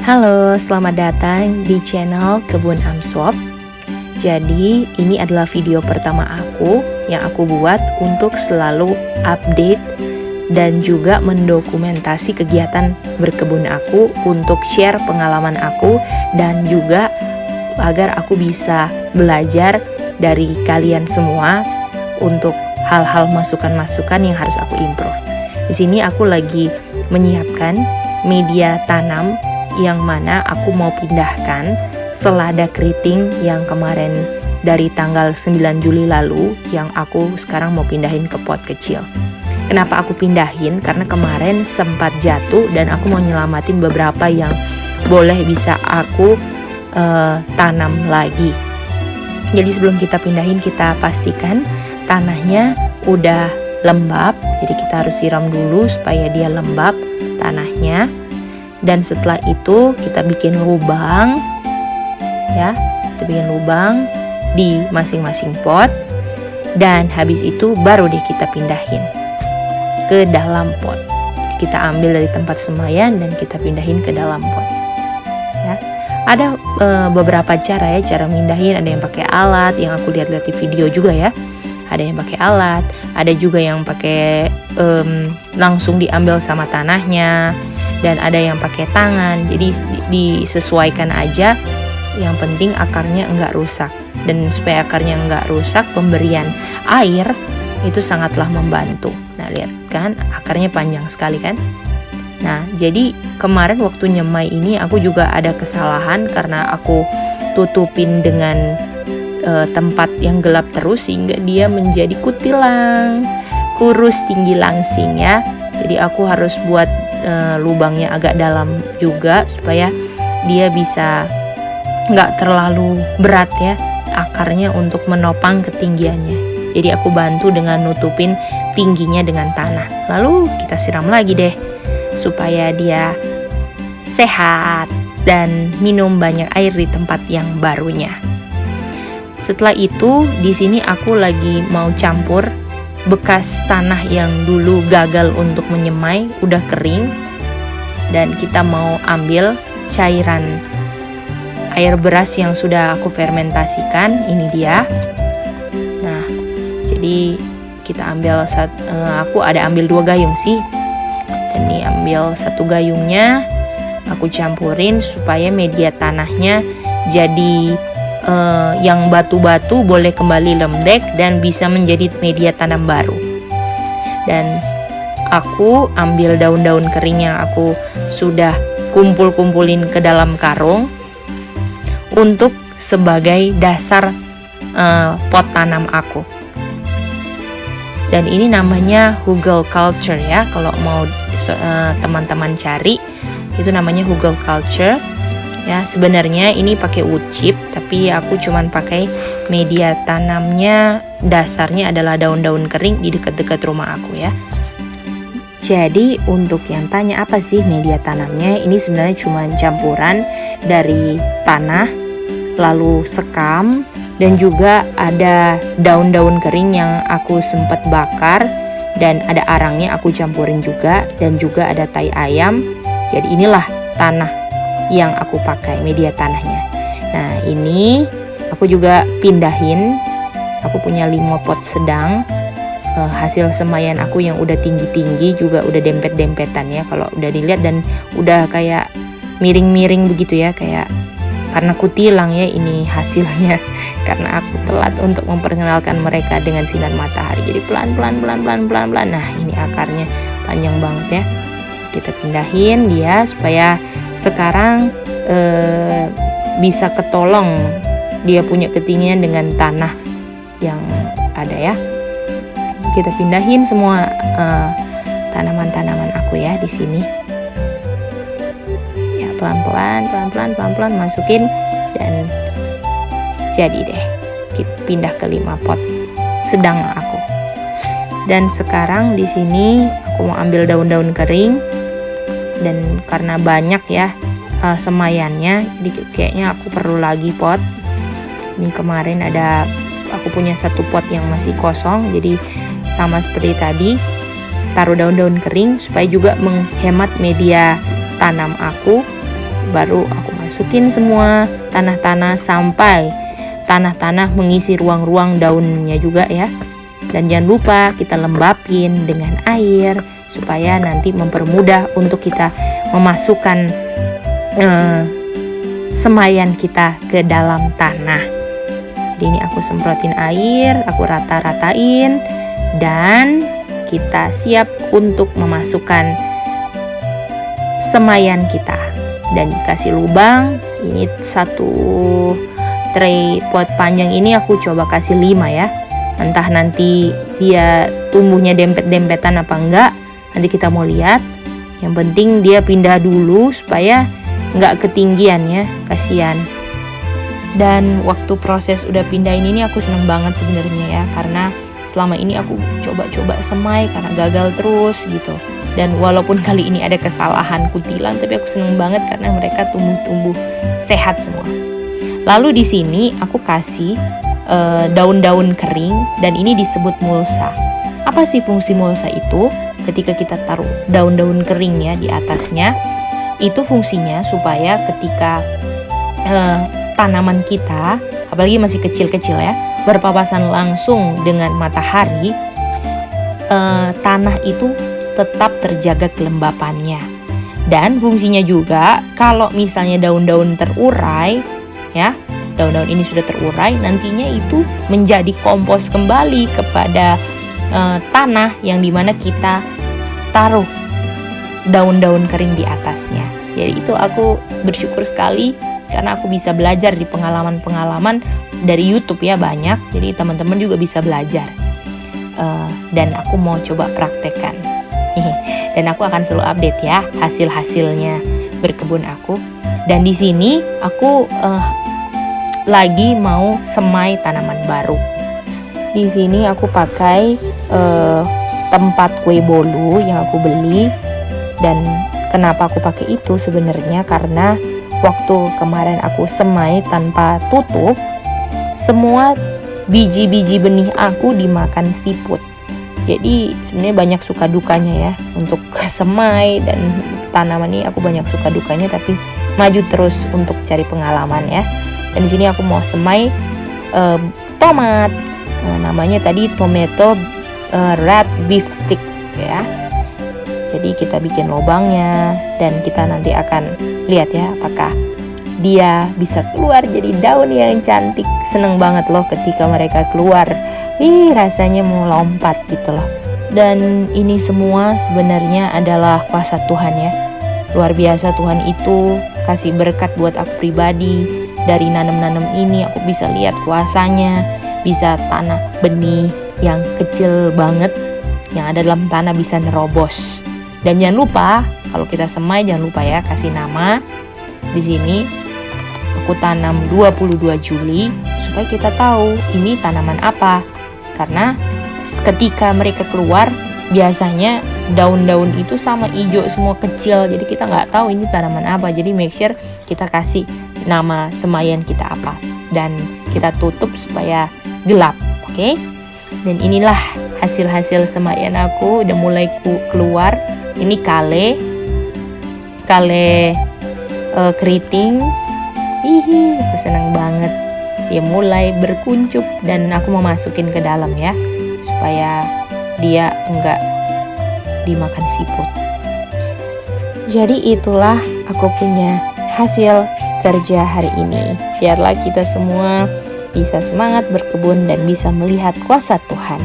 Halo, selamat datang di channel Kebun Amswap. Jadi, ini adalah video pertama aku yang aku buat untuk selalu update dan juga mendokumentasi kegiatan berkebun aku, untuk share pengalaman aku dan juga agar aku bisa belajar dari kalian semua untuk hal-hal masukan-masukan yang harus aku improve. Di sini aku lagi menyiapkan media tanam yang mana aku mau pindahkan selada keriting yang kemarin dari tanggal 9 Juli lalu yang aku sekarang mau pindahin ke pot kecil. Kenapa aku pindahin? Karena kemarin sempat jatuh dan aku mau nyelamatin beberapa yang boleh bisa aku tanam lagi. Jadi sebelum kita pindahin, kita pastikan tanahnya udah lembab. Jadi kita harus siram dulu supaya dia lembab tanahnya. Dan setelah itu kita bikin lubang ya, kita bikin lubang di masing-masing pot. Dan habis itu baru deh kita pindahin ke dalam pot. Kita ambil dari tempat semaian dan kita pindahin ke dalam pot ya. Ada beberapa cara ya, cara mindahin. Ada yang pakai alat, yang aku lihat-lihat di video juga ya. Ada yang pakai alat, ada juga yang pakai langsung diambil sama tanahnya, dan ada yang pakai tangan. Jadi disesuaikan aja, yang penting akarnya enggak rusak. Dan supaya akarnya enggak rusak, pemberian air itu sangatlah membantu. Nah lihat kan, akarnya panjang sekali kan. Nah jadi kemarin waktu nyemai ini aku juga ada kesalahan karena aku tutupin dengan tempat yang gelap terus, sehingga dia menjadi kutilang, kurus, tinggi langsing ya. Jadi aku harus buat lubangnya agak dalam juga supaya dia bisa nggak terlalu berat ya akarnya untuk menopang ketinggiannya. Jadi aku bantu dengan nutupin tingginya dengan tanah. Lalu kita siram lagi deh supaya dia sehat dan minum banyak air di tempat yang barunya. Setelah itu di sini aku lagi mau campur bekas tanah yang dulu gagal untuk menyemai, udah kering, dan kita mau ambil cairan air beras yang sudah aku fermentasikan. Ini dia. Nah jadi kita ambil aku ada ambil 2 gayung sih, dan ini ambil 1 gayungnya, aku campurin supaya media tanahnya jadi yang batu-batu boleh kembali lembek dan bisa menjadi media tanam baru. Dan aku ambil daun-daun kering yang aku sudah kumpul-kumpulin ke dalam karung untuk sebagai dasar pot tanam aku. Dan ini namanya hugelkultur ya, kalau mau teman-teman cari itu namanya hugelkultur. Ya, sebenarnya ini pakai wood chip, tapi aku cuman pakai media tanamnya, dasarnya adalah daun-daun kering di dekat-dekat rumah aku ya. Jadi untuk yang tanya apa sih media tanamnya, ini sebenarnya cuma campuran dari tanah, lalu sekam, dan juga ada daun-daun kering yang aku sempat bakar, dan ada arangnya aku campurin juga, dan juga ada tai ayam. Jadi inilah tanah yang aku pakai, media tanahnya. Nah ini aku juga pindahin, aku punya 5 pot sedang, hasil semaian aku yang udah tinggi-tinggi juga udah dempet-dempetan ya, kalau udah dilihat, dan udah kayak miring-miring begitu ya, kayak karena kutilang ya ini hasilnya karena aku telat untuk memperkenalkan mereka dengan sinar matahari. Jadi pelan-pelan. Nah ini akarnya panjang banget ya, kita pindahin dia supaya sekarang bisa ketolong dia punya ketinggian dengan tanah yang ada ya. Kita pindahin semua tanaman-tanaman aku ya di sini. Ya pelan-pelan masukin, dan jadi deh kita pindah ke 5 pot sedang aku. Dan sekarang di sini aku mau ambil daun-daun kering, dan karena banyak ya semaiannya, jadi kayaknya aku perlu lagi pot. Ini kemarin aku punya 1 pot yang masih kosong, jadi sama seperti tadi taruh daun-daun kering supaya juga menghemat media tanam aku baru aku masukin semua tanah-tanah sampai tanah-tanah mengisi ruang-ruang daunnya juga ya. Dan jangan lupa kita lembapin dengan air supaya nanti mempermudah untuk kita memasukkan semaian kita ke dalam tanah. Jadi ini aku semprotin air, aku rata-ratain, dan kita siap untuk memasukkan semaian kita. Dan dikasih lubang. Ini satu tray pot panjang ini aku coba kasih 5 ya. Entah nanti dia tumbuhnya dempet-dempetan apa enggak, nanti kita mau lihat. Yang penting dia pindah dulu supaya enggak ketinggian ya, kasihan. Dan waktu proses udah pindahin ini aku seneng banget sebenarnya ya, karena selama ini aku coba-coba semai karena gagal terus gitu. Dan walaupun kali ini ada kesalahan kutilan, tapi aku seneng banget karena mereka tumbuh-tumbuh sehat semua. Lalu di sini aku kasih daun-daun kering, dan ini disebut mulsa. Apa sih fungsi mulsa itu? Ketika kita taruh daun-daun kering ya di atasnya, itu fungsinya supaya ketika tanaman kita, apalagi masih kecil-kecil ya, berpapasan langsung dengan matahari, tanah itu tetap terjaga kelembapannya. Dan fungsinya juga kalau misalnya daun-daun terurai ya, daun-daun ini sudah terurai, nantinya itu menjadi kompos kembali kepada tanah yang dimana kita taruh daun-daun kering di atasnya. Jadi itu aku bersyukur sekali karena aku bisa belajar di pengalaman-pengalaman dari YouTube ya, banyak. Jadi teman-teman juga bisa belajar. Dan aku mau coba praktekkan. Dan aku akan selalu update ya hasil-hasilnya berkebun aku. Dan di sini aku lagi mau semai tanaman baru. Di sini aku pakai tempat kue bolu yang aku beli. Dan kenapa aku pakai itu sebenarnya karena waktu kemarin aku semai tanpa tutup, semua biji-biji benih aku dimakan siput. Jadi sebenarnya banyak suka dukanya ya untuk semai dan tanaman ini, aku banyak suka dukanya, tapi maju terus untuk cari pengalaman ya. Dan di sini aku mau semai tomat, namanya tadi tomato red beef stick ya. Jadi kita bikin lubangnya dan kita nanti akan lihat ya apakah dia bisa keluar jadi daun yang cantik. Seneng banget loh ketika mereka keluar, rasanya mau lompat gitu loh. Dan ini semua sebenarnya adalah kuasa Tuhan ya. Luar biasa, Tuhan itu kasih berkat buat aku pribadi. Dari nanam-nanam ini aku bisa lihat kuasanya, bisa tanah benih yang kecil banget yang ada dalam tanah bisa nerobos. Dan jangan lupa kalau kita semai, jangan lupa ya kasih nama. Di sini aku tanam 22 Juli supaya kita tahu ini tanaman apa. Karena ketika mereka keluar biasanya daun-daun itu sama hijau semua kecil, jadi kita nggak tahu ini tanaman apa. Jadi make sure kita kasih nama semaian kita apa dan kita tutup supaya gelap, oke? Dan inilah hasil-hasil semaian aku udah mulai keluar. Ini kale keriting. Aku senang banget. Dia mulai berkuncup dan aku mau masukin ke dalam ya, supaya dia enggak dimakan siput. Jadi itulah aku punya hasil kerja hari ini. Biarlah kita semua bisa semangat berkebun dan bisa melihat kuasa Tuhan.